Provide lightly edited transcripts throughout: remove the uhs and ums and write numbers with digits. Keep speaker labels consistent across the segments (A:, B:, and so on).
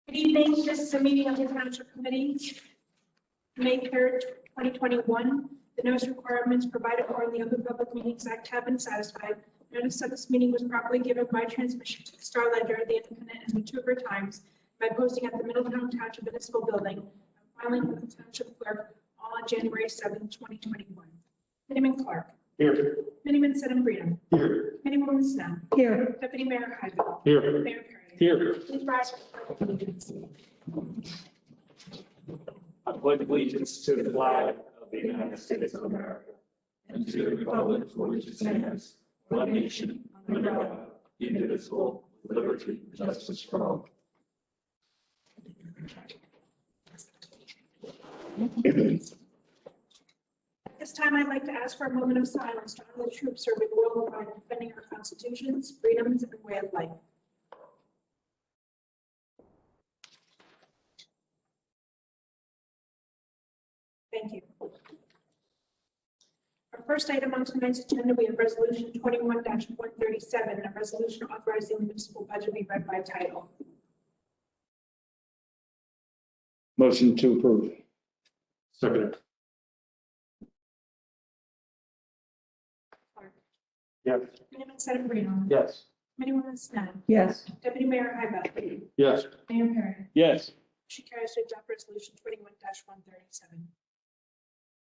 A: Good evening. This is a meeting of the Township Committee, May 3rd, 2021. The notice requirements provided for in the Open Public Meetings Act have been satisfied. Notice that this meeting was properly given by transmission to the Star Ledger, the Independent, and the Vancouver Times by posting at the Middletown Township Municipal Building and filing with the Township Clerk all on January 7th, 2021. Committeeman Clark.
B: Here.
A: Committeeman Sedembrino.
B: Here.
A: Committeewoman Snow.
C: Here.
A: Deputy Mayor Hybel.
B: Here.
A: Mayor Perry.
B: Here.
A: Please rise for the pledge of allegiance.
B: I pledge allegiance to the flag of the United States of America and to the republic for which it stands, one nation, under God, indivisible, with liberty and justice for all.
A: At this time, I'd like to ask for a moment of silence to honor the troops serving worldwide, defending our constitutions, freedoms, and way of life. Thank you. Our first item on tonight's agenda, we have Resolution 21-137, a resolution authorizing the municipal budget be read by title.
B: Motion to approve. Second.
A: Clark.
B: Yes.
A: Committeeman Sedembrino.
B: Yes.
A: Committeewoman Snow.
C: Yes.
A: Deputy Mayor Hybel.
B: Yes.
A: Mayor Perry.
B: Yes.
A: Motion carries to adopt Resolution 21-137.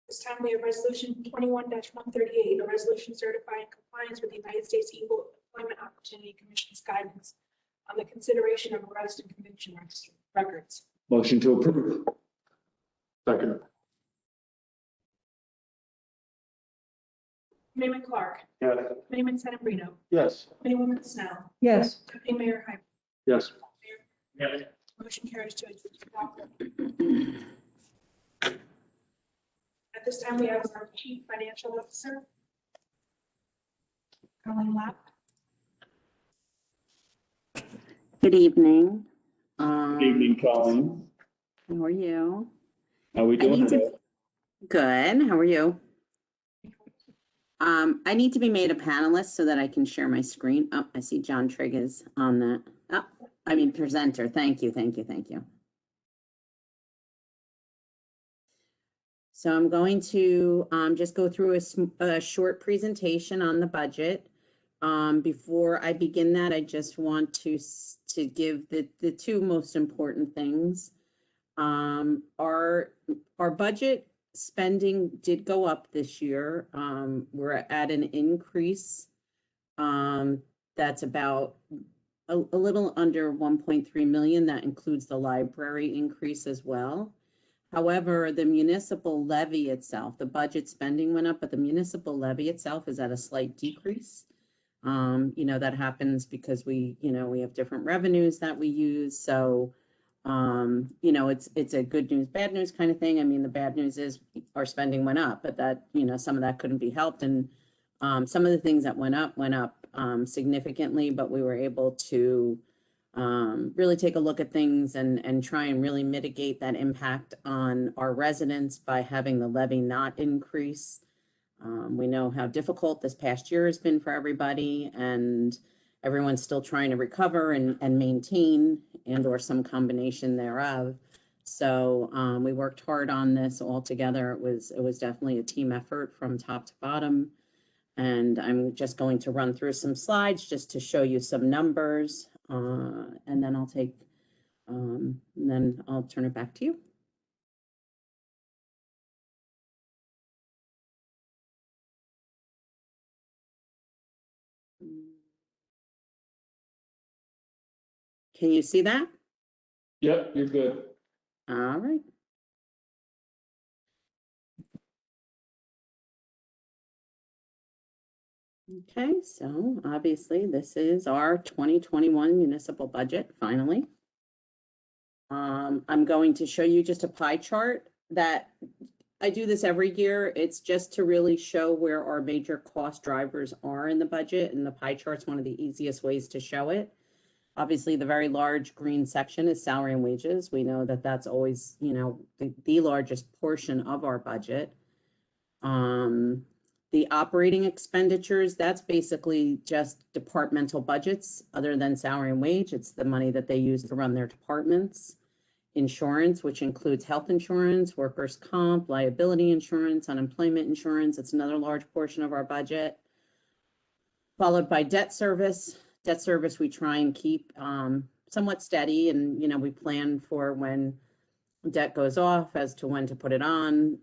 A: This time we have Resolution 21-138, a resolution certifying compliance with the United States Equal Employment Opportunity Commission's guidance on the consideration of arrest and conviction records.
B: Motion to approve. Second.
A: Committeeman Clark.
B: Yes.
A: Committeeman Sedembrino.
B: Yes.
A: Committeewoman Snow.
C: Yes.
A: Deputy Mayor Hybel.
B: Yes. Yes.
A: Motion carries to adopt. At this time, we have our Chief Financial Officer, Colleen Lapp.
D: Good evening.
B: Good evening, Colleen.
D: How are you?
B: How are we doing today?
D: Good. How are you? I need to be made a panelist so that I can share my screen. Oh, I see John Trigg is on that. Oh, I mean presenter. Thank you, thank you, thank you. So I'm going to just go through a short presentation on the budget. Before I begin that, I just want to give the two most important things. Our budget spending did go up this year. We're at an increase that's about a little under 1.3 million. That includes the library increase as well. However, the municipal levy itself, the budget spending went up, but the municipal levy itself is at a slight decrease. That happens because we have different revenues that we use. So, it's a good news, bad news kind of thing. I mean, the bad news is our spending went up, but that, some of that couldn't be helped. And some of the things that went up significantly, but we were able to really take a look at things and try and really mitigate that impact on our residents by having the levy not increase. We know how difficult this past year has been for everybody, and everyone's still trying to recover and maintain or some combination thereof. So we worked hard on this all together. It was definitely a team effort from top to bottom. And I'm just going to run through some slides just to show you some numbers. And then I'll turn it back to you. Can you see that?
B: Yep, you're good.
D: All right. Okay, so obviously this is our 2021 municipal budget, finally. I'm going to show you just a pie chart that I do this every year. It's just to really show where our major cost drivers are in the budget, and the pie chart's one of the easiest ways to show it. Obviously, the very large green section is salary and wages. We know that that's always, the largest portion of our budget. The operating expenditures, that's basically just departmental budgets other than salary and wage. It's the money that they use to run their departments. Insurance, which includes health insurance, workers' comp, liability insurance, unemployment insurance. It's another large portion of our budget. Followed by debt service. Debt service we try and keep somewhat steady, and we plan for when debt goes off as to when to put it on.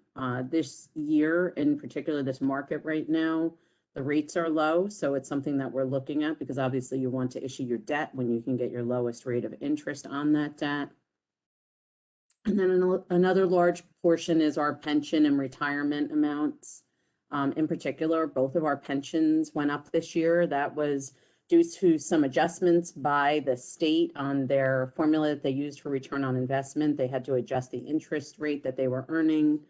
D: This year, in particular, this market right now, the rates are low, so it's something that we're looking at because obviously you want to issue your debt when you can get your lowest rate of interest on that debt. And then another large portion is our pension and retirement amounts. In particular, both of our pensions went up this year. That was due to some adjustments by the state on their formula that they used for return on investment. They had to adjust the interest rate that they were earning.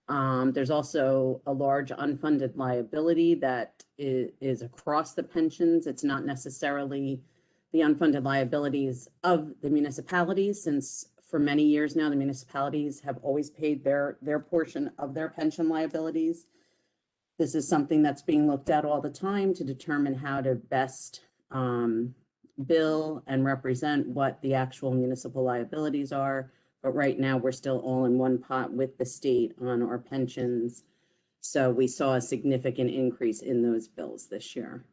D: There's also a large unfunded liability that is across the pensions. It's not necessarily the unfunded liabilities of the municipalities, since for many years now, the municipalities have always paid their portion of their pension liabilities. This is something that's being looked at all the time to determine how to best bill and represent what the actual municipal liabilities are. But right now, we're still all in one pot with the state on our pensions. So we saw a significant increase in those bills this year.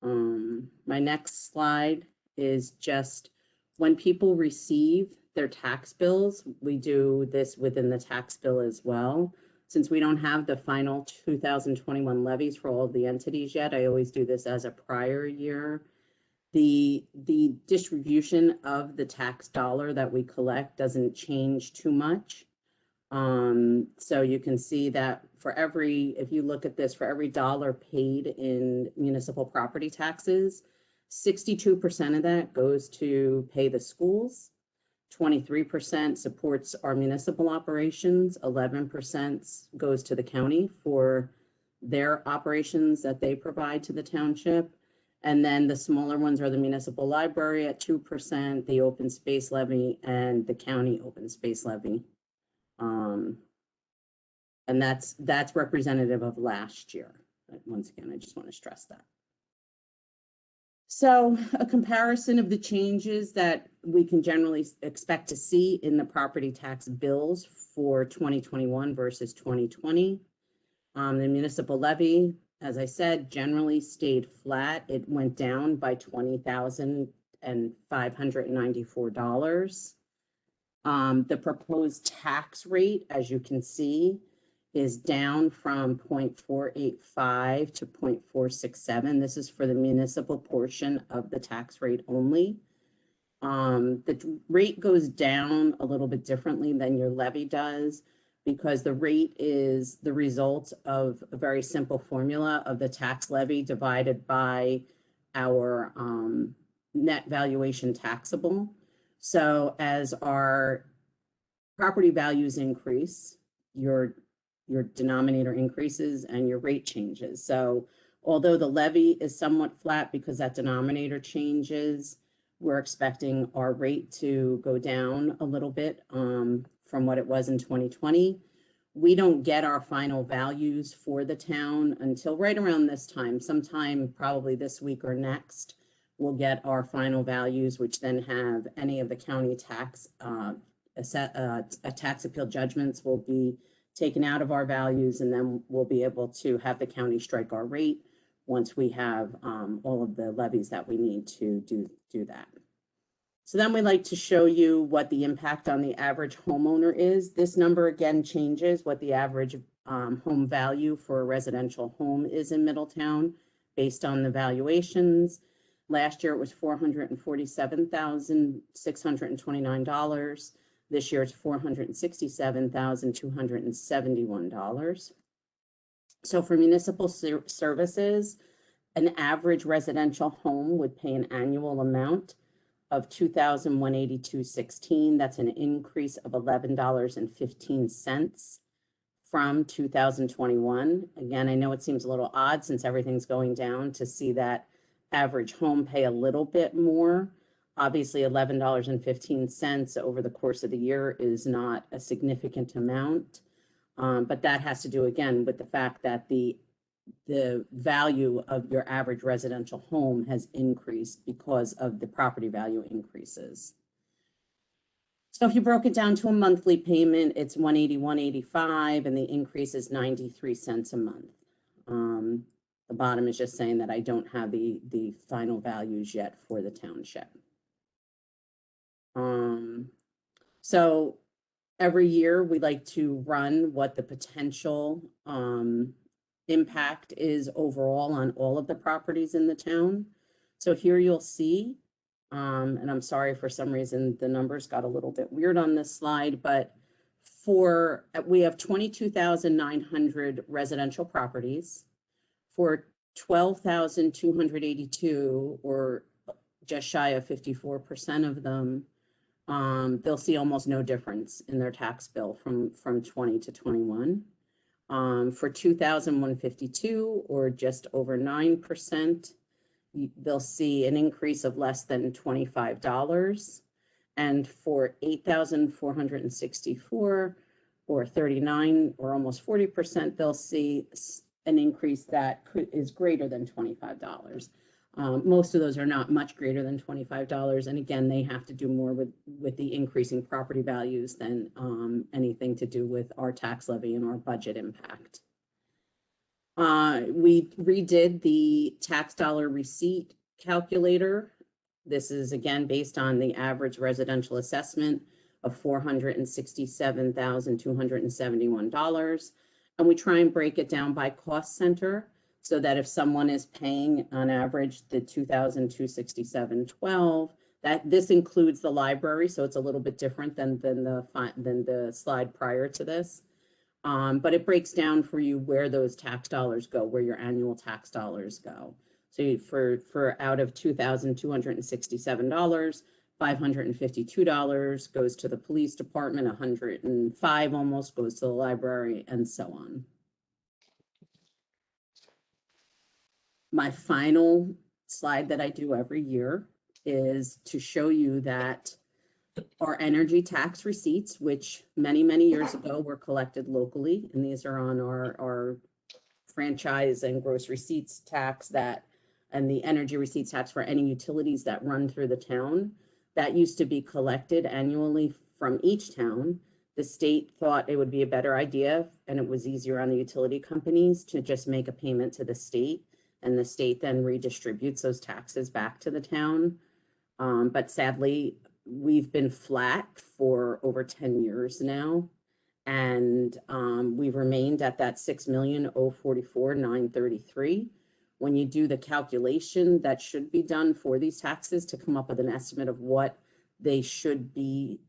D: My next slide is just when people receive their tax bills, we do this within the tax bill as well. Since we don't have the final 2021 levies for all of the entities yet, I always do this as a prior year. The distribution of the tax dollar that we collect doesn't change too much. So you can see that if you look at this, for every dollar paid in municipal property taxes, 62% of that goes to pay the schools, 23% supports our municipal operations, 11% goes to the county for their operations that they provide to the township. And then the smaller ones are the municipal library at 2%, the open space levy, and the county open space levy. And that's representative of last year. But once again, I just want to stress that. So a comparison of the changes that we can generally expect to see in the property tax bills for 2021 versus 2020. The municipal levy, as I said, generally stayed flat. It went down by $20,594. The proposed tax rate, as you can see, is down from 0.485 to 0.467. This is for the municipal portion of the tax rate only. The rate goes down a little bit differently than your levy does, because the rate is the result of a very simple formula of the tax levy divided by our net valuation taxable. So as our property values increase, your denominator increases and your rate changes. So although the levy is somewhat flat because that denominator changes, we're expecting our rate to go down a little bit from what it was in 2020. We don't get our final values for the town until right around this time, sometime probably this week or next. We'll get our final values, which then have any of the county tax tax appeal judgments will be taken out of our values, and then we'll be able to have the county strike our rate once we have all of the levies that we need to do that. So then we like to show you what the impact on the average homeowner is. This number again changes what the average home value for a residential home is in Middletown based on the valuations. Last year it was $447,629. This year it's $467,271. So for municipal services, an average residential home would pay an annual amount of $2,182.16. That's an increase of $11.15 from 2021. Again, I know it seems a little odd since everything's going down to see that average home pay a little bit more. Obviously, $11.15 over the course of the year is not a significant amount. But that has to do again with the fact that the value of your average residential home has increased because of the property value increases. So if you broke it down to a monthly payment, it's $181.85, and the increase is 93 cents a month. The bottom is just saying that I don't have the final values yet for the township. So every year we like to run what the potential impact is overall on all of the properties in the town. So here you'll see, and I'm sorry, for some reason the numbers got a little bit weird on this slide, but we have 22,900 residential properties. For 12,282, or just shy of 54% of them, they'll see almost no difference in their tax bill from 20 to 21. For 2,152, or just over 9%, they'll see an increase of less than $25. And for 8,464, or 39, or almost 40%, they'll see an increase that is greater than $25. Most of those are not much greater than $25. And again, they have to do more with the increasing property values than anything to do with our tax levy and our budget impact. We redid the tax dollar receipt calculator. This is again based on the average residential assessment of $467,271. And we try and break it down by cost center, so that if someone is paying on average the $2,267.12, that this includes the library, so it's a little bit different than the slide prior to this. But it breaks down for you where those tax dollars go, where your annual tax dollars go. So for out of $2,267, $552 goes to the police department, 105 almost goes to the library, and so on. My final slide that I do every year is to show you that our energy tax receipts, which many, many years ago were collected locally, and these are on our franchise and gross receipts tax and the energy receipts tax for any utilities that run through the town. That used to be collected annually from each town. The state thought it would be a better idea, and it was easier on the utility companies to just make a payment to the state, and the state then redistributes those taxes back to the town. But sadly, we've been flat for over 10 years now, and we've remained at that $6,044,933. When you do the calculation that should be done for these taxes to come up with an estimate of what they should be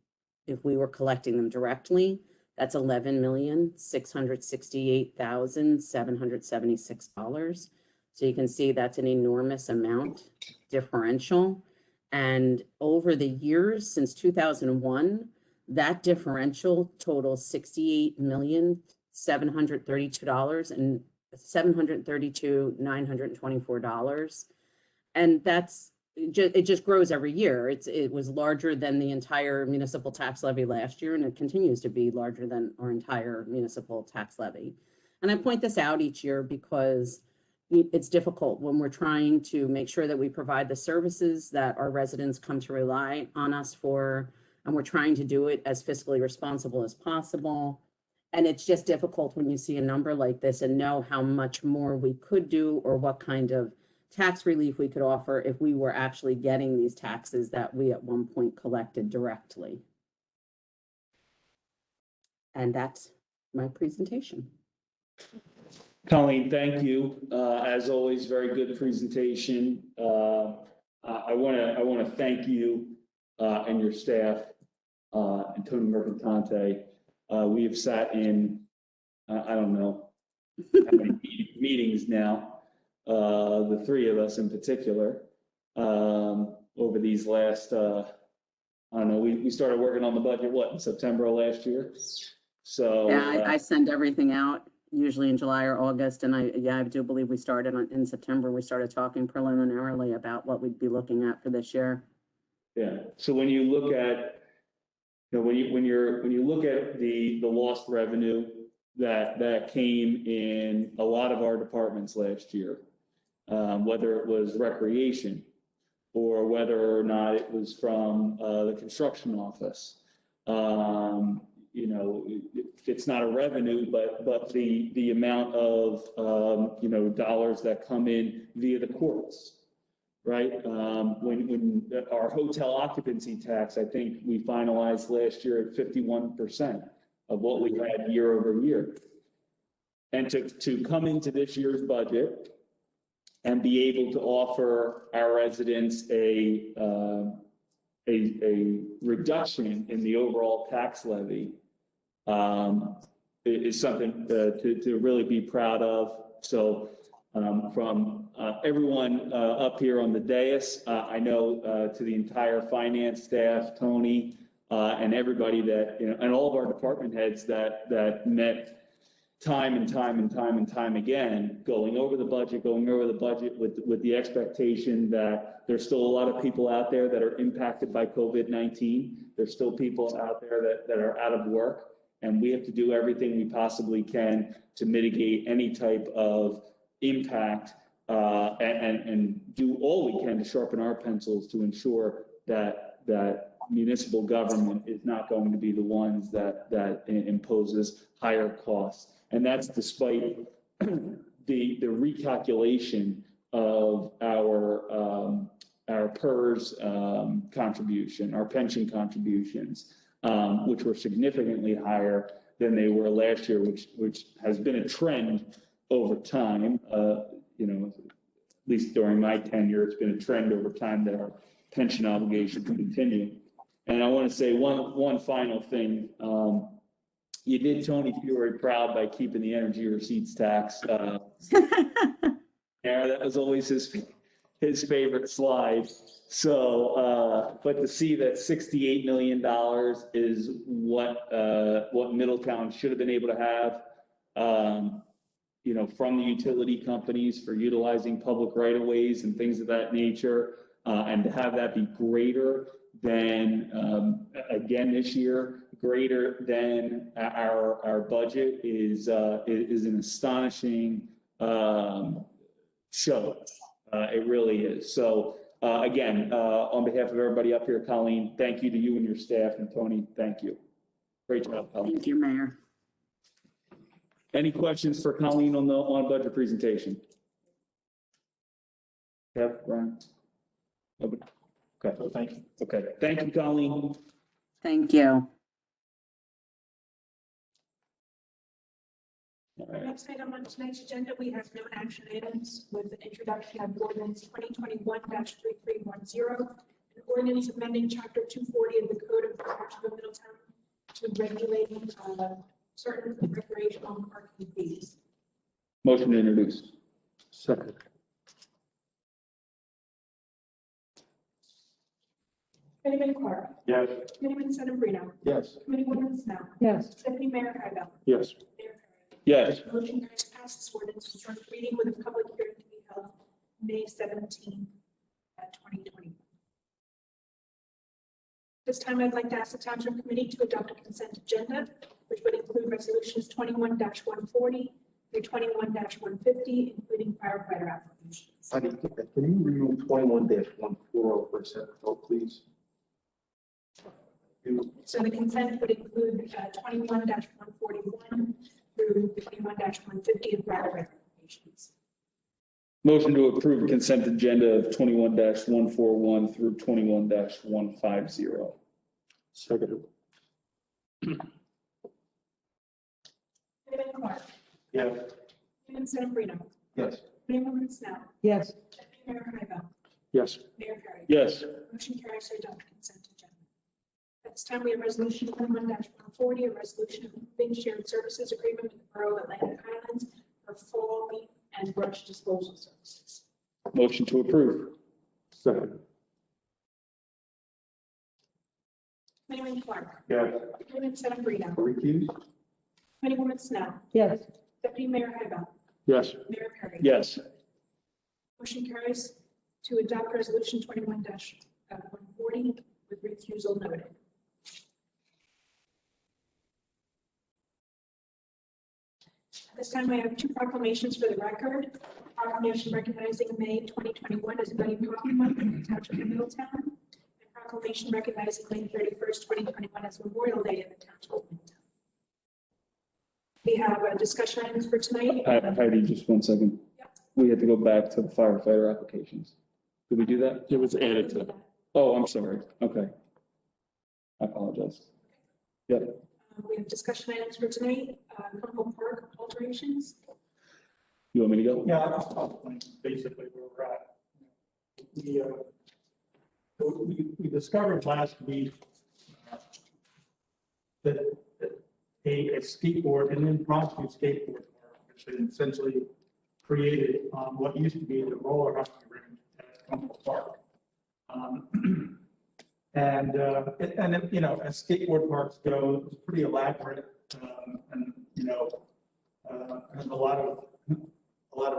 D: if we were collecting them directly, that's $11,668,776. So you can see that's an enormous amount differential. And over the years since 2001, that differential totals $68,732,924. And it just grows every year. It was larger than the entire municipal tax levy last year, and it continues to be larger than our entire municipal tax levy. And I point this out each year because it's difficult when we're trying to make sure that we provide the services that our residents come to rely on us for, and we're trying to do it as fiscally responsible as possible. And it's just difficult when you see a number like this and know how much more we could do, or what kind of tax relief we could offer if we were actually getting these taxes that we at one point collected directly. And that's my presentation.
B: Colleen, thank you. As always, very good presentation. I want to thank you and your staff, and Tony Mercantante. We have sat in, I don't know how many meetings now, the three of us in particular, over these last, I don't know, we started working on the budget, in September of last year? So
D: yeah, I send everything out usually in July or August, and I do believe we started in September. We started talking preliminarily about what we'd be looking at for this year.
B: Yeah. So when you look at, when you look at the lost revenue that came in a lot of our departments last year, whether it was recreation or whether or not it was from the construction office. You know, it's not a revenue, but the amount of you know, dollars that come in via the courts, right? When our hotel occupancy tax, I think we finalized last year at 51% of what we had year over year. And to come into this year's budget and be able to offer our residents a reduction in the overall tax levy is something to really be proud of. So from everyone up here on the dais, I know to the entire finance staff, Tony, and everybody that, you know, and all of our department heads that met time and time again, going over the budget with the expectation that there's still a lot of people out there that are impacted by COVID-19. There's still people out there that are out of work, and we have to do everything we possibly can to mitigate any type of impact and do all we can to sharpen our pencils to ensure that municipal government is not going to be the ones that imposes higher costs. And that's despite the recalculation of our PERS contribution, our pension contributions, which were significantly higher than they were last year, which has been a trend over time. You know, at least during my tenure, it's been a trend over time that our pension obligation continue. And I want to say one final thing. You did Tony Fury proud by keeping the energy receipts tax. Yeah, that was always his favorite slide. So, but to see that $68 million is what Middletown should have been able to have, you know, from the utility companies for utilizing public right-of-ways and things of that nature, and to have that be greater than, again this year, greater than our budget is an astonishing show. It really is. So again, on behalf of everybody up here, Colleen, thank you to you and your staff, and Tony, thank you. Great job, Colleen.
D: Thank you, Mayor.
B: Any questions for Colleen on the budget presentation? Kev, Brian? Nobody? Okay.
C: So thank you.
B: Okay. Thank you, Colleen.
D: Thank you.
B: All
A: Our
B: right.
A: next item on tonight's agenda, we have no action items with the introduction of ordinance 2021-3310, an ordinance amending chapter 240 of the Code of the Township of Middletown to regulate certain recreational parking fees.
B: Motion to introduce.
C: Second.
A: Committeeman Clark.
C: Yes.
A: Committeeman Sedambrino.
C: Yes.
A: Committeewoman Snell.
D: Yes.
A: Deputy Mayor Hybel.
C: Yes.
A: Mayor Perry.
B: Yes.
A: Motion carries to pass this ordinance on first reading with a public hearing to be held May 17, 2020. This time, I'd like to ask the Township Committee to adopt a consent agenda, which would include resolutions 21-140 through 21-150, including firefighter applications.
C: I didn't get that. Can you remove 21-140 for a second, please?
A: So the consent would include 21-141 through 21-150 of firefighter applications.
B: Motion to approve consent agenda of 21-141 through 21-150.
C: Second.
A: Committeeman Clark.
C: Yes.
A: Committeeman Sedambrino.
C: Yes.
A: Committeewoman Snell.
D: Yes.
A: Deputy Mayor Hybel.
C: Yes.
A: Mayor Perry.
B: Yes.
A: Motion carries to adopt consent agenda. At this time, we have resolution 21-140, a resolution approving shared services agreement with the Borough of Atlantic Highlands for fall leaf and brush disposal services.
B: Motion to approve.
C: Second.
A: Committeeman Clark.
C: Yes.
A: Committeeman Sedambrino.
C: Recuse?
A: Committeewoman Snell.
D: Yes.
A: Deputy Mayor Hybel.
C: Yes.
A: Mayor Perry.
B: Yes.
A: Motion carries to adopt resolution 21-140 with recusal noted. this time I have two proclamations for the record. Proclamation recognizing May 2021 as Buddy Coffee Month in the Township of Middletown. And proclamation recognizing May 31st, 2021 as Memorial Day in the Township of Middletown. We have a discussion items for tonight.
E: Heidi, just 1 second.
A: Yep.
E: We had to go back to the firefighter applications. Did we do that?
B: It was added to.
E: Oh, I'm sorry. Okay. I apologize. Yep.
A: We have discussion items for tonight. Humboldt Park alterations.
E: You want me to go?
F: Yeah, that's probably basically where we're at. We discovered last week that a skateboard, an impromptu skateboard park, which had essentially created what used to be the roller hockey rink at Humboldt Park. You know, as skateboard parks go, it was pretty elaborate, and you know, has a lot of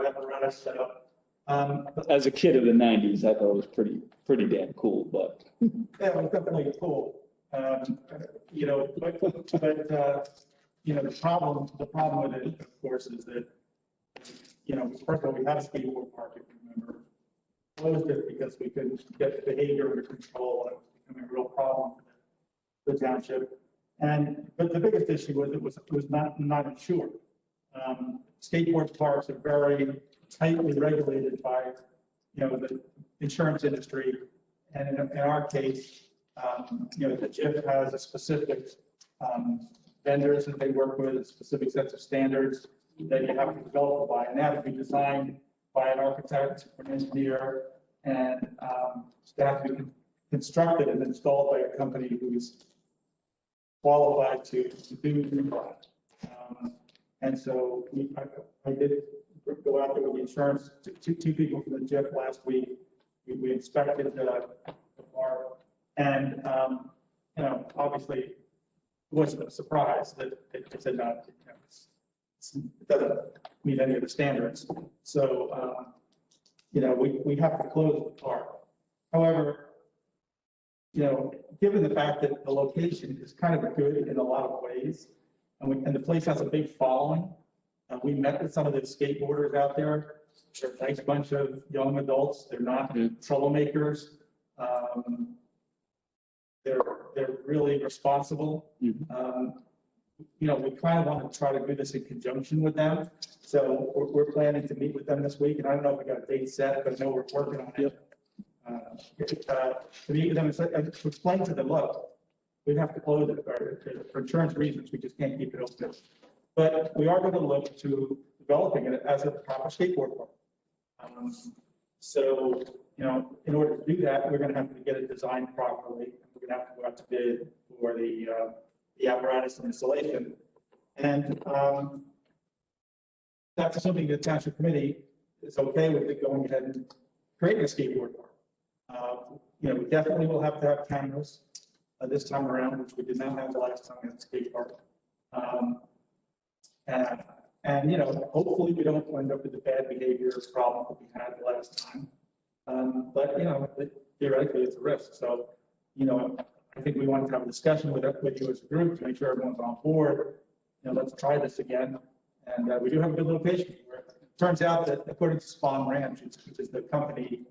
F: apparatus set up.
E: As a kid of the 90s, I thought it was pretty damn cool, but.
F: Yeah, it was definitely cool. You know, but you know, the problem with it, of course, is that, you know, first of all, we had a skateboard park, if you remember, closed it because we couldn't get the behavior under control, and it was becoming a real problem for the township. But the biggest issue was it was not insured. Skateboard parks are very tightly regulated by, you know, the insurance industry, and in our case, you know, the JIF has a specific vendors that they work with, a specific sets of standards that you have to develop by, and that have to be designed by an architect, an engineer, and they have to be constructed and installed by a company who's qualified to do that. And so I did go out there with the insurance, two people from the JIF last week. We inspected the park, and you know, obviously it wasn't a surprise that they said no, it doesn't meet any of the standards. So you know, we have to close the park. However, you know, given the fact that the location is kind of good in a lot of ways, and the place has a big following. We met with some of the skateboarders out there. They're a nice bunch of young adults. They're not troublemakers. They're really responsible. You know, we kind of want to try to do this in conjunction with them. So we're planning to meet with them this week, and I don't know if we got a date set, but I know we're working on it. To meet with them and to explain to them, look, we have to close it for insurance reasons. We just can't keep it open. But we are going to look to developing it as a proper skateboard park. So, you know, in order to do that, we're going to have to get it designed properly. We're going to have to go out to bid for the apparatus and installation. And that's assuming the township committee is okay with it going ahead and creating a skateboard park. You know, we definitely will have to have cameras this time around, which we did not have the last time at the skate park. And you know, hopefully we don't end up with the bad behavior problem that we had the last time. But you know, theoretically it's a risk. So, you know, I think we want to have a discussion with you as a group to make sure everyone's on board. You know, let's try this again. And we do have a good location. Where it turns out that according to Spawn Ranch, which is the company,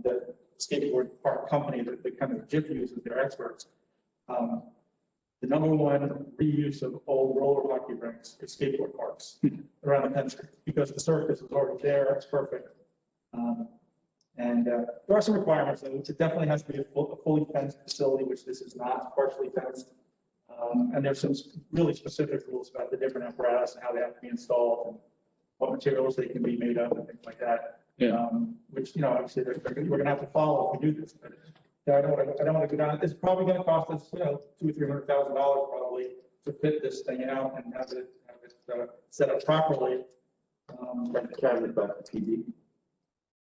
F: the skateboard park company that the kind of JIF uses, they're experts. The #1 reuse of old roller hockey rinks is skateboard parks around the country because the surface is already there. It's perfect. And there are some requirements. It definitely has to be a fully fenced facility, which this is not, partially fenced. And there's some really specific rules about the different apparatus and how they have to be installed and what materials they can be made of and things like that.
E: Yeah.
F: Which, you know, obviously we're going to have to follow if we do this. But yeah, I don't want to go down. It's probably going to cost us, you know, $200,000 or $300,000 probably to fit this thing out and have it set up properly.
C: Like the cabinet about the PD.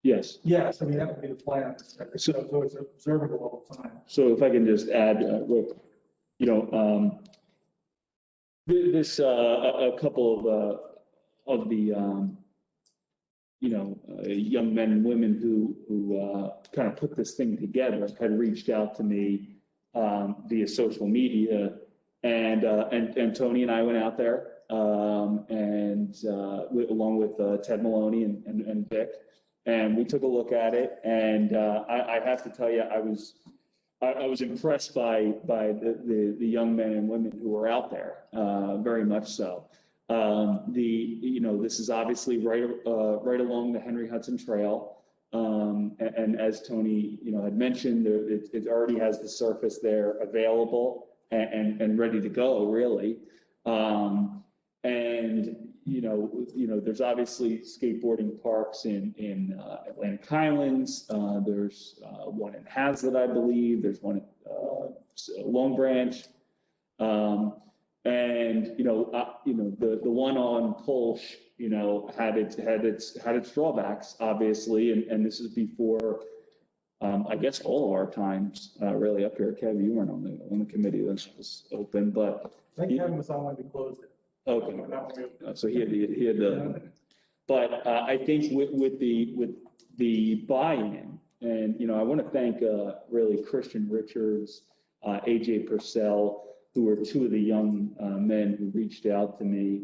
E: Yes.
F: Yes, I mean, that would be the plan. So it's observable all the time.
E: So if I can just add, you know, this a couple of the you know, young men and women who kind of put this thing together had reached out to me via social media, and Tony and I went out there along with Ted Maloney and Vic. And we took a look at it, and I have to tell you, I was impressed by the young men and women who were out there, very much so. This is obviously right along the Henry Hudson Trail. And as Tony, had mentioned, it already has the surface there available and ready to go, really. There's obviously skateboarding parks in Atlantic Highlands. There's one in Hazlet, I believe. There's one at Long Branch. The one on Kolsch, had its drawbacks, obviously, and this is before, I guess, all of our times, really up here. Kev, you weren't on the committee that was open, but
F: I think Kevin was on when we closed it.
E: okay. So he had the, but I think with the buy-in, and I want to thank really Christian Richards, AJ Purcell, who were two of the young men who reached out to me,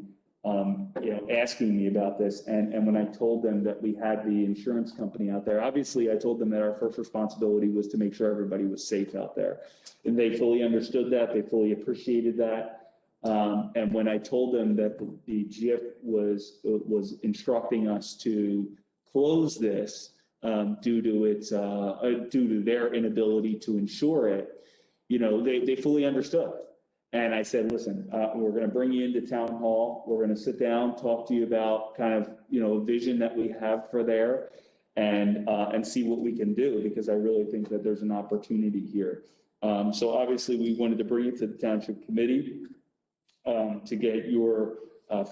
E: asking me about this. And when I told them that we had the insurance company out there, obviously I told them that our first responsibility was to make sure everybody was safe out there. And they fully understood that, they fully appreciated that. And when I told them that the GIF was instructing us to close this due to their inability to insure it, they fully understood. And I said, listen, we're going to bring you into town hall. We're going to sit down, talk to you about kind of, a vision that we have for there and see what we can do, because I really think that there's an opportunity here. So obviously we wanted to bring it to the township committee to get your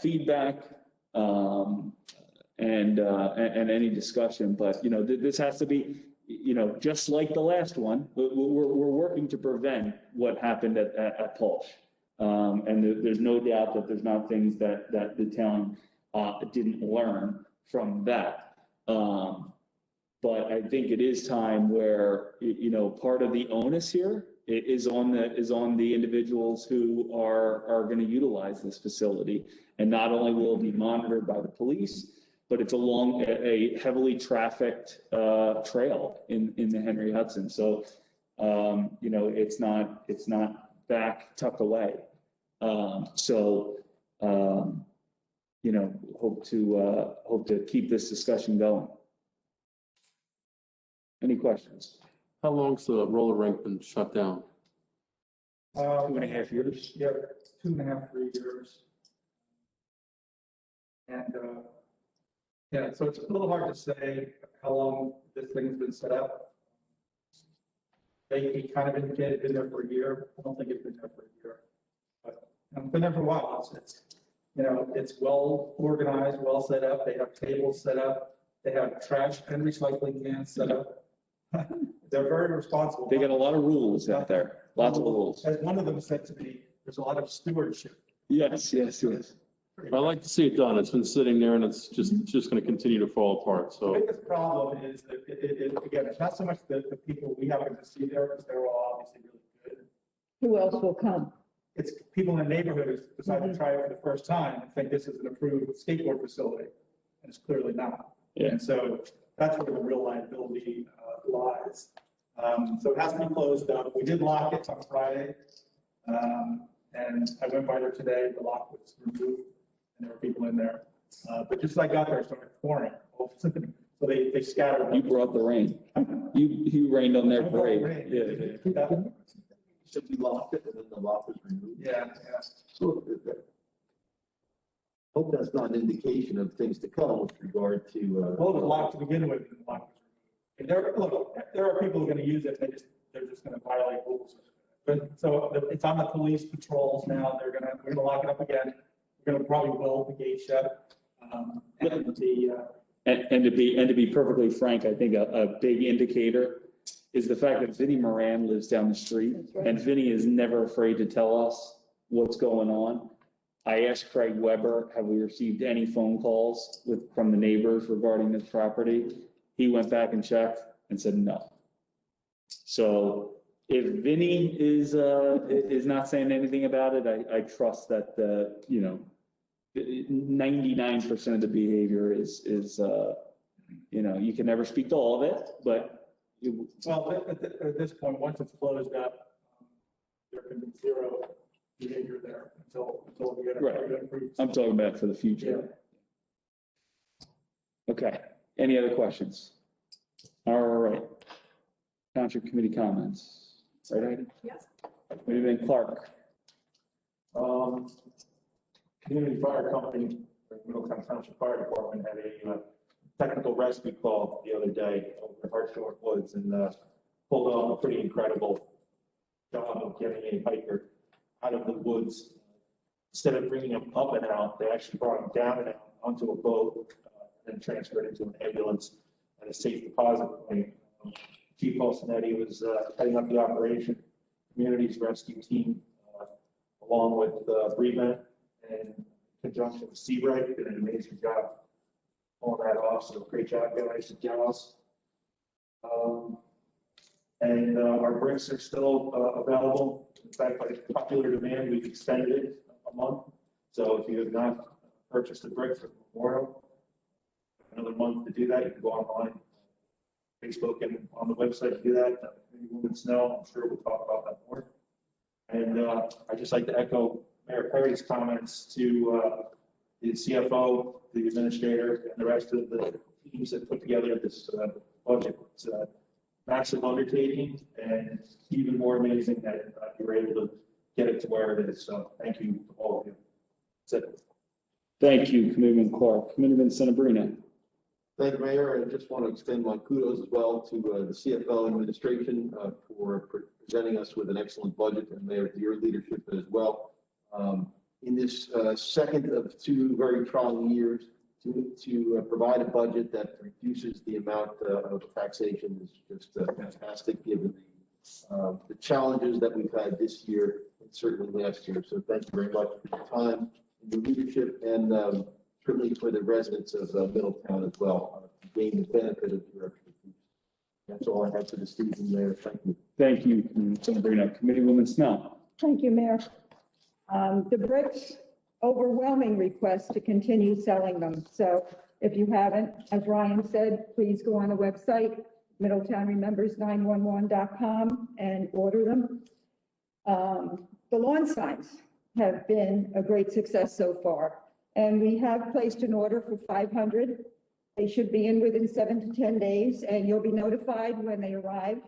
E: feedback and any discussion. But, this has to be, just like the last one, we're working to prevent what happened at Pulse. And there's no doubt that there's not things that the town didn't learn from that. But I think it is time where, part of the onus here is on the individuals who are going to utilize this facility. And not only will it be monitored by the police, but it's along a heavily trafficked trail in the Henry Hudson. So, it's not back tucked away. Hope to keep this discussion going. Any questions?
G: How long's the roller rink been shut down?
E: 2.5 years.
F: Yeah, 2.5, 3 years. And, so it's a little hard to say how long this thing's been set up. They kind of indicated it's been there for a year. I don't think it's been there for a year, but it's been there for a while. It's well organized, well set up. They have tables set up. They have trash and recycling cans set up. They're very responsible.
E: They got a lot of rules out there, lots of rules.
F: As one of them said to me, there's a lot of stewardship.
E: Yes.
G: I like to see it done. It's been sitting there and it's just going to continue to fall apart.
F: The
G: So
F: biggest problem is that, again, it's not so much the people we happen to see there, because they're all obviously really good.
H: Who else will come?
F: It's people in the neighborhood who decide to try it for the first time and think this is an approved skateboard facility, and it's clearly not.
E: Yeah.
F: And so that's where the real liability lies. So it has to be closed up. We did lock it on Friday, and I went by there today. The lock was removed, and there were people in there. But just as I got there, it started pouring. So they scattered.
E: You brought the rain. You rained on their
F: I brought the
E: parade.
F: rain.
E: Yeah.
C: So we locked it and then the lock was removed.
F: Yeah.
C: So hope that's not an indication of things to come with regard to.
F: Well, it was locked to begin with, and the lock was removed. And there are people who are going to use it. They're just going to violate rules. But so it's on the police patrols now. We're going to lock it up again. We're going to probably weld the gate shut.
E: And to be perfectly frank, I think a big indicator is the fact that Vinnie Moran lives down the street, and Vinnie is never afraid to tell us what's going on. I asked Craig Weber, have we received any phone calls from the neighbors regarding this property? He went back and checked and said no. So if Vinnie is not saying anything about it, I trust that 99% of the behavior is, you can never speak to all of it, but
F: Well, at this point, once it's closed up, there can be zero behavior there until we get
E: Right.
F: it approved.
E: I'm talking about for the future. Okay, any other questions? All right. Township committee comments. Right, Heidi?
A: Yes.
E: Committeeman Clark.
F: Community Fire Company, or Middletown Township Fire Department had a technical rescue call the other day over in Hartshorn Woods and pulled off a pretty incredible job of getting a hiker out of the woods. Instead of bringing him up and out, they actually brought him down and out onto a boat and transferred into an ambulance at a safe deposit point. Chief Olsonetti was heading up the operation. Community's rescue team, along with Bremen and in conjunction with Seabright, did an amazing job pulling that off. So great job, guys and gals. And our bricks are still available. In fact, by popular demand, we've extended it a month. So if you have not purchased a brick for Memorial, another month to do that, you can go online, Facebook, and on the website to do that. Maybe Women's Snow, I'm sure we'll talk about that more. And I'd just like to echo Mayor Perry's comments to the CFO, the administrator, and the rest of the teams that put together this budget. It's a massive undertaking, and even more amazing that you were able to get it to where it is. So thank you to all of you. That's it.
E: Thank you, Committeeman Clark. Committeeman Senabrina.
C: Thank you, Mayor. I just want to extend my kudos as well to the CFO administration for presenting us with an excellent budget, and Mayor, to your leadership as well. In this second of two very trying years, to provide a budget that reduces the amount of taxation is just fantastic, given the challenges that we've had this year and certainly last year. So thank you very much for your time and your leadership, and certainly for the residents of Middletown as well, to gain the benefit of your expertise. That's all I have for this evening, Mayor. Thank you.
E: Thank you, Committeeman Senabrina. Committeewoman Snell.
H: Thank you, Mayor. The bricks, overwhelming request to continue selling them. So if you haven't, as Ryan said, please go on the website, MiddletownRemembers911.com, and order them. The lawn signs have been a great success so far, and we have placed an order for 500. They should be in within 7 to 10 days, and you'll be notified when they arrive.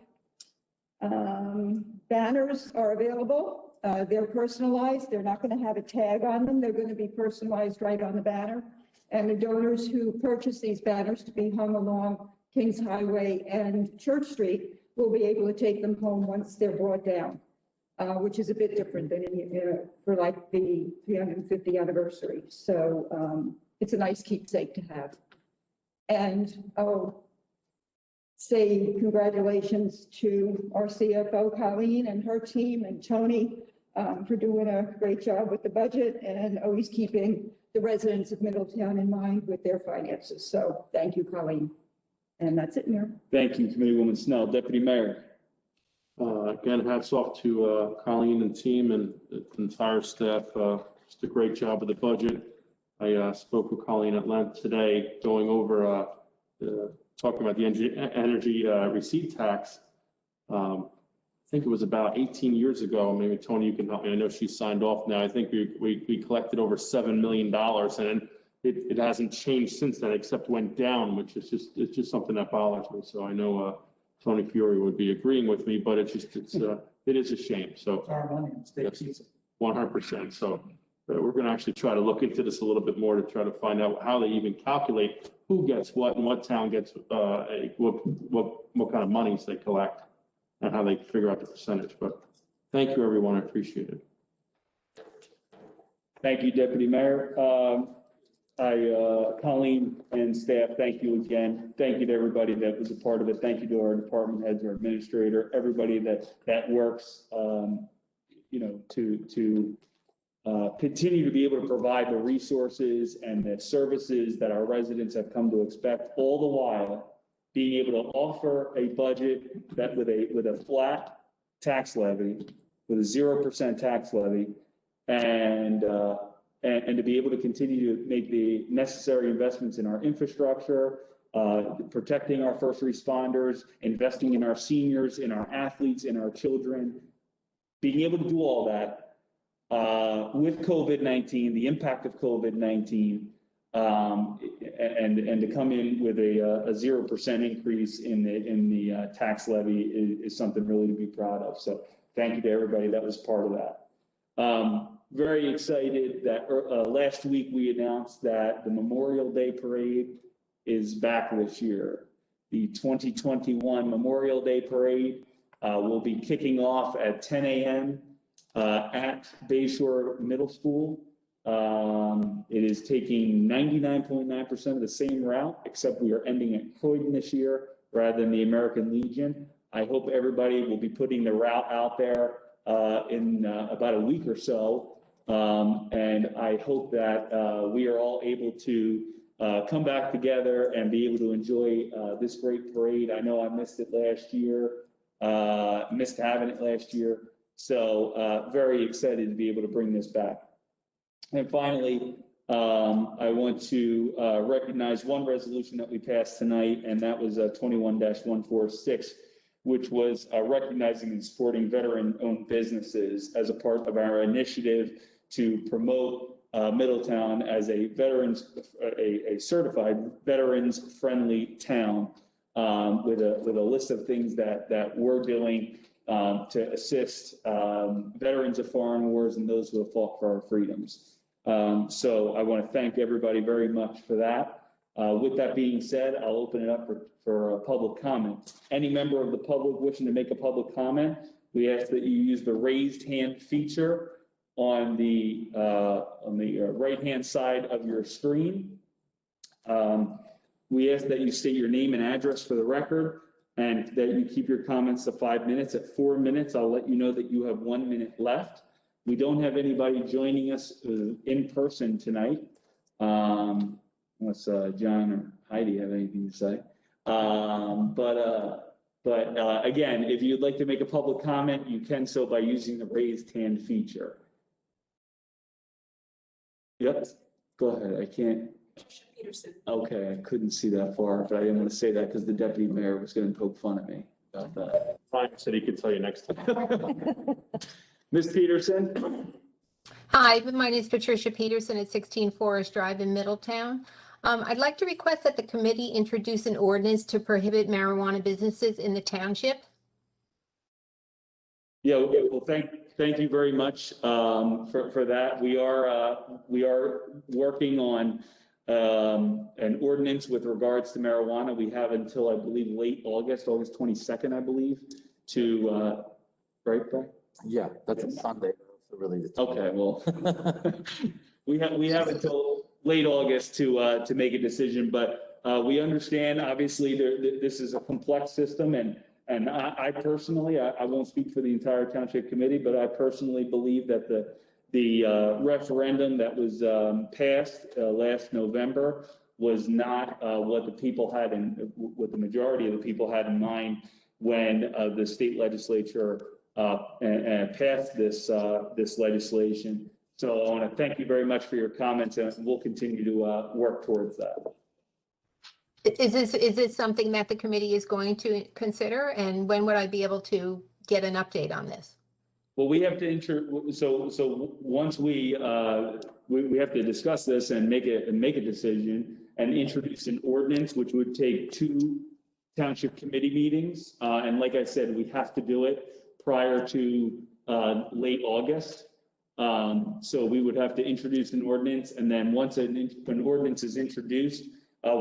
H: Banners are available. They're personalized. They're not going to have a tag on them. They're going to be personalized right on the banner. And the donors who purchase these banners to be hung along Kings Highway and Church Street will be able to take them home once they're brought down, which is a bit different than for like the 350th anniversary. So it's a nice keepsake to have. And I'll say congratulations to our CFO, Colleen, and her team, and Tony for doing a great job with the budget and always keeping the residents of Middletown in mind with their finances. So thank you, Colleen. And that's it, Mayor.
E: Thank you, Committeewoman Snell. Deputy Mayor.
G: Again, hats off to Colleen and team and the entire staff. Just a great job with the budget. I spoke with Colleen at length today, going over talking about the energy receipt tax. I think it was about 18 years ago. Maybe Tony, you can help me. I know she signed off now. I think we collected over $7 million, and it hasn't changed since then, except went down, which is just something that bothers me. So I know Tony Fiore would be agreeing with me, but it is a shame. So
F: It's our money, it's their piece.
G: 100%. So we're going to actually try to look into this a little bit more to try to find out how they even calculate who gets what and what town gets what kind of monies they collect and how they figure out the percentage. But thank you, everyone. I appreciate it.
E: Thank you, Deputy Mayor. Colleen and staff, thank you again. Thank you to everybody that was a part of it. Thank you to our department heads, our administrator, everybody that works, to continue to be able to provide the resources and the services that our residents have come to expect, all the while being able to offer a budget that with a flat tax levy, with a 0% tax levy, and and to be able to continue to make the necessary investments in our infrastructure, protecting our first responders, investing in our seniors, in our athletes, in our children, being able to do all that with COVID-19, the impact of COVID-19, and to come in with a 0% increase in the tax levy is something really to be proud of. So thank you to everybody that was part of that. Very excited that last week we announced that the Memorial Day Parade is back this year. The 2021 Memorial Day Parade will be kicking off at 10 a.m. At Bayshore Middle School. It is taking 99.9% of the same route, except we are ending at Croydon this year rather than the American Legion. I hope everybody will be putting the route out there in about a week or so. And I hope that we are all able to come back together and be able to enjoy this great parade. I know I missed it last year, missed having it last year. So very excited to be able to bring this back. And finally, I want to recognize one resolution that we passed tonight, and that was 21-146, which was recognizing and supporting veteran-owned businesses as a part of our initiative to promote Middletown as a certified veterans-friendly town, with a list of things that we're doing to assist veterans of foreign wars and those who have fought for our freedoms. So I want to thank everybody very much for that. With that being said, I'll open it up for a public comment. Any member of the public wishing to make a public comment, we ask that you use the raised hand feature on the right-hand side of your screen. We ask that you state your name and address for the record, and that you keep your comments to 5 minutes. At 4 minutes, I'll let you know that you have 1 minute left. We don't have anybody joining us in person tonight, unless John or Heidi have anything to say. But again, if you'd like to make a public comment, you can so by using the raised hand feature. Yep, go ahead. I can't.
A: Peterson.
E: Okay, I couldn't see that far, but I didn't want to say that because the deputy mayor was going to poke fun at me about that.
G: Brian said he could tell you next time.
E: Ms. Peterson?
I: Hi, my name is Patricia Peterson at 16 Forest Drive in Middletown. I'd like to request that the committee introduce an ordinance to prohibit marijuana businesses in the township.
E: Yeah, well, thank you very much for that. We are working on an ordinance with regards to marijuana. We have until, I believe, late August 22nd, I believe, to, right, Brian?
J: Yeah, that's a Sunday, so really.
E: Okay, well, we have until late August to make a decision, but we understand, obviously, this is a complex system, and I personally, I won't speak for the entire township committee, but I personally believe that the referendum that was passed last November was not what the people had in, what the majority of the people had in mind when the state legislature and passed this legislation. So I want to thank you very much for your comments, and we'll continue to work towards that.
I: Is this something that the committee is going to consider, and when would I be able to get an update on this?
E: Well, we have to so once we have to discuss this and make a decision and introduce an ordinance, which would take 2 township committee meetings. And like I said, we have to do it prior to late August. So we would have to introduce an ordinance, and then once an ordinance is introduced,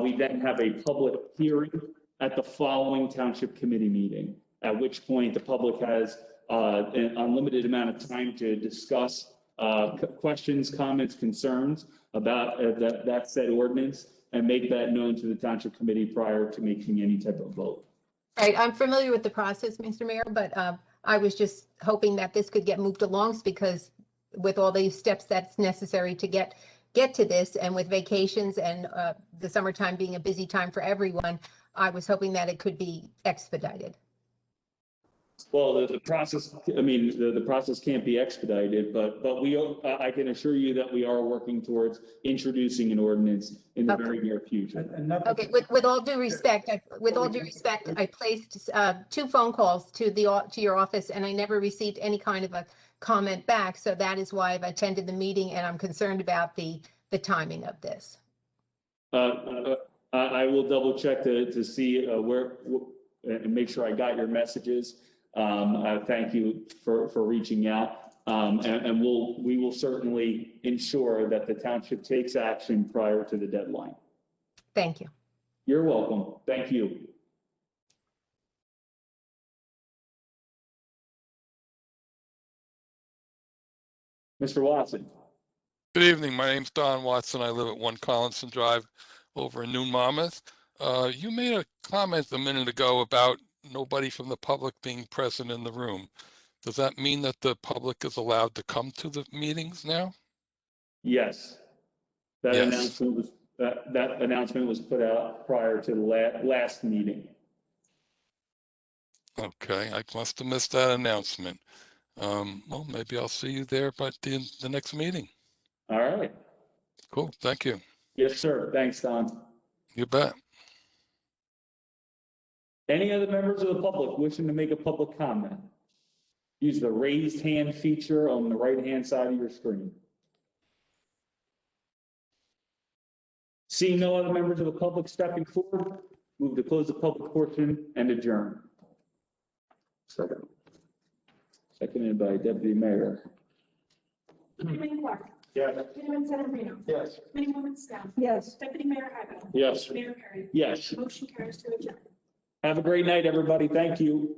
E: we then have a public hearing at the following township committee meeting, at which point the public has an unlimited amount of time to discuss questions, comments, concerns about that said ordinance, and make that known to the township committee prior to making any type of vote.
I: Right, I'm familiar with the process, Mr. Mayor, but I was just hoping that this could get moved along, because with all these steps that's necessary to get to this, and with vacations and the summertime being a busy time for everyone, I was hoping that it could be expedited.
E: Well, the process, I mean, the process can't be expedited, but I can assure you that we are working towards introducing an ordinance in the very near future.
F: And nothing.
I: Okay, with all due respect, I placed 2 phone calls to your office and I never received any kind of a comment back. So that is why I've attended the meeting and I'm concerned about the timing of this.
E: I will double check to see and make sure I got your messages. Thank you for reaching out. And we will certainly ensure that the township takes action prior to the deadline.
I: Thank you.
E: You're welcome. Thank you. Mr. Watson.
K: Good evening. My name's Don Watson. I live at 1 Collinson Drive over in New Monmouth. You made a comment a minute ago about nobody from the public being present in the room. Does that mean that the public is allowed to come to the meetings now?
E: Yes. That
K: Yes.
E: announcement was put out prior to the last meeting.
K: Okay, I must have missed that announcement. Well, maybe I'll see you there at the next meeting.
E: All right.
K: Cool. Thank you.
E: Yes, sir. Thanks, Don.
K: You bet.
E: Any other members of the public wishing to make a public comment? Use the raised hand feature on the right-hand side of your screen. Seeing no other members of the public stepping forward, move to close the public portion and adjourn. Second. Seconded by Deputy Mayor.
A: Committeeman Clark.
F: Yes.
A: Committeeman Sedambrino.
F: Yes.
A: Committeewoman Stout.
H: Yes.
A: Deputy Mayor Hybel.
G: Yes.
A: Mayor Perry.
E: Yes.
A: Motion carries to adjourn.
E: Have a great night, everybody. Thank you.